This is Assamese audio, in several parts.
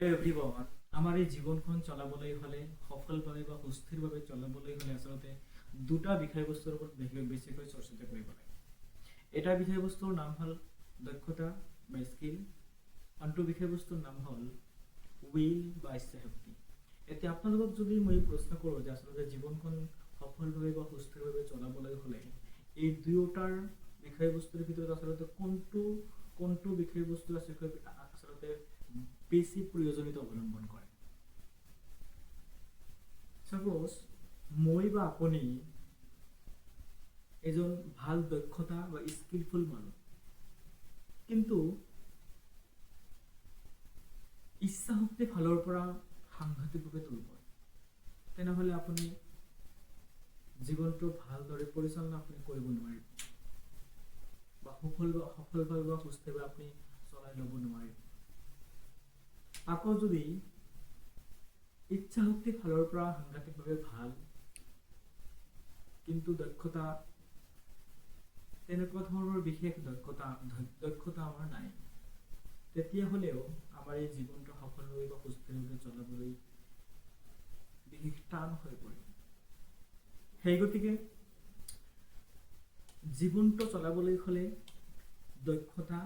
এভৰিৱান, আমাৰ এই জীৱনখন চলাবলৈ হ'লে সফলভাৱে বা সুস্থিৰভাৱে চলাবলৈ হ'লে আচলতে দুটা বিষয়বস্তুৰ ওপৰত বেছিকৈ চৰ্চিত কৰিব লাগে। এটা বিষয়বস্তুৰ নাম হ'ল দক্ষতা বা স্কিল, আনটো বিষয়বস্তুৰ নাম হ'ল উইল বা ইচ্ছাশক্তি। এতিয়া আপোনালোকক যদি মই প্ৰশ্ন কৰোঁ যে আচলতে জীৱনখন সফলভাৱে বা সুস্থিৰভাৱে চলাবলৈ হ'লে এই দুয়োটাৰ বিষয়বস্তুৰ ভিতৰত আচলতে কোনটো বিষয়বস্তু আচলতে বেছি প্ৰয়োজনীয়তা অৱলম্বন কৰে। সাপোজ মই বা আপুনি এজন ভাল দক্ষতা বা স্কিলফুল মানুহ, কিন্তু ইচ্ছা শক্তি ফালৰ পৰা সাংঘাতিকভাৱে দুৰ্বল, তেনেহ'লে আপুনি জীৱনটো ভালদৰে পৰিচালনা আপুনি কৰিব নোৱাৰিব বা সফলভাৱে বা সুস্থভাৱে আপুনি চলাই ল'ব নোৱাৰিব। আকৌ যদি ইচ্ছা শক্তি ফালৰ পৰা সাংঘাতিকভাৱে ভাল, কিন্তু দক্ষতা তেনেকুৱা ধৰণৰ বিশেষ দক্ষতা আমাৰ নাই, তেতিয়াহ'লেও আমাৰ এই জীৱনটো সফলভাৱে বা সুস্থভাৱে চলাবলৈ বিশেষ টান হৈ পৰিব। সেই গতিকে জীৱনটো চলাবলৈ হ'লে দক্ষতা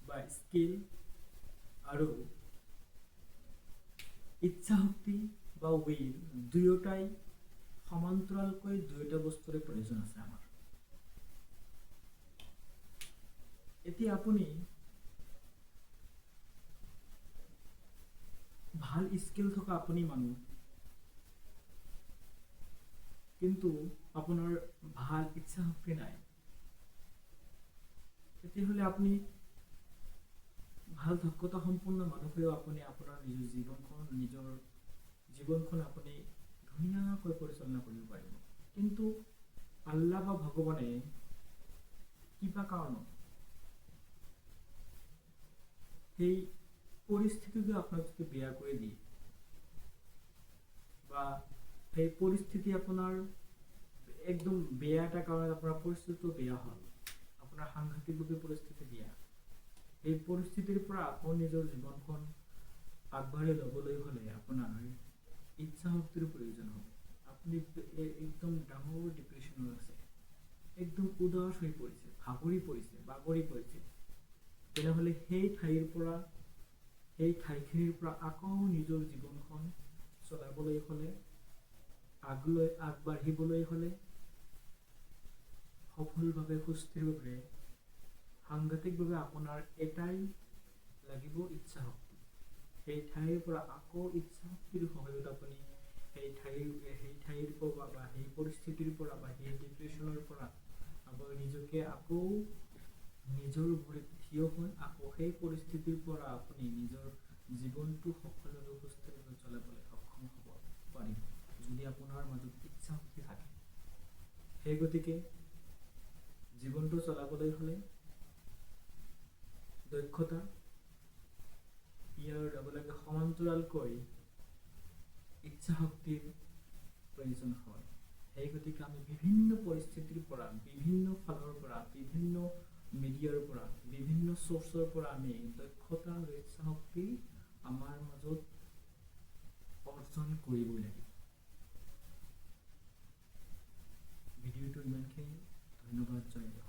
বা স্কিল আৰু ইচ্ছা শক্তি বা উইল দুয়োটাই সমান্তৰালকৈ দুয়োটা বস্তুৰে প্ৰয়োজন আছে আমাৰ। এতিয়া আপুনি ভাল স্কিল থকা আপুনি মানুহ, কিন্তু আপোনাৰ ভাল ইচ্ছা শক্তি নাই, তেতিয়াহ'লে আপুনি ভাল দক্ষতা সম্পন্ন মানুহ হৈও আপুনি আপোনাৰ নিজৰ জীৱনখন আপুনি ধুনীয়াকৈ পৰিচালনা কৰিব পাৰিব, কিন্তু আল্লাহ বা ভগৱানে কিবা কাৰণত সেই পৰিস্থিতিটো আপোনাক যদি বেয়া কৰি দিয়ে বা সেই পৰিস্থিতি আপোনাৰ একদম বেয়া এটা কাৰণত আপোনাৰ পৰিস্থিতিটো বেয়া হ'ল, আপোনাৰ সাংঘাতিকভাৱে পৰিস্থিতি বেয়া, এই পৰিস্থিতিৰ পৰা আকৌ নিজৰ জীৱনখন আগবাঢ়ি ল'বলৈ হ'লে আপোনাৰ ইচ্ছা শক্তিৰ প্ৰয়োজন হ'ব। আপুনি একদম ডাঙৰ ডিপ্ৰেশ্যনত আছে, একদম উদাস হৈ পৰিছে, বাগৰি পৰিছে, তেনেহ'লে সেই ঠাইখিনিৰ পৰা আকৌ নিজৰ জীৱনখন চলাবলৈ হ'লে, আগবাঢ়িবলৈ হ'লে, সফলভাৱে সুস্থিৰভাৱে সাংঘাতিকভাৱে আপোনাৰ এটাই লাগিব, ইচ্ছা শক্তি। সেই ঠাইৰ পৰা আকৌ ইচ্ছা শক্তিৰ সহায়ত আপুনি সেই ঠাইৰ পৰা বা সেই পৰিস্থিতিৰ পৰা বা সেই ডিপ্ৰেশ্যনৰ পৰা আপুনি নিজকে আকৌ নিজৰ ভৰিত থিয় হৈ আকৌ সেই পৰিস্থিতিৰ পৰা আপুনি নিজৰ জীৱনটো সফলভাৱে সুস্থভাৱে চলাবলৈ সক্ষম হ'ব পাৰিব, যদি আপোনাৰ মাজত ইচ্ছা শক্তি থাকে। সেই গতিকে জীৱনটো চলাবলৈ হ'লে দক্ষতা ইয়াৰ লগে লগে সমান্তৰালকৈ ইচ্ছা শক্তিৰ প্ৰয়োজন হয়। সেই গতিকে আমি বিভিন্ন পৰিস্থিতিৰ পৰা, বিভিন্ন ফালৰ পৰা, বিভিন্ন মিডিয়াৰ পৰা, বিভিন্ন চ'ৰ্চৰ পৰা আমি দক্ষতা আৰু ইচ্ছা শক্তি আমাৰ মাজত অৰ্জন কৰিবই লাগিব। ভিডিঅ'টো ইমানখিনি, ধন্যবাদ, জয়।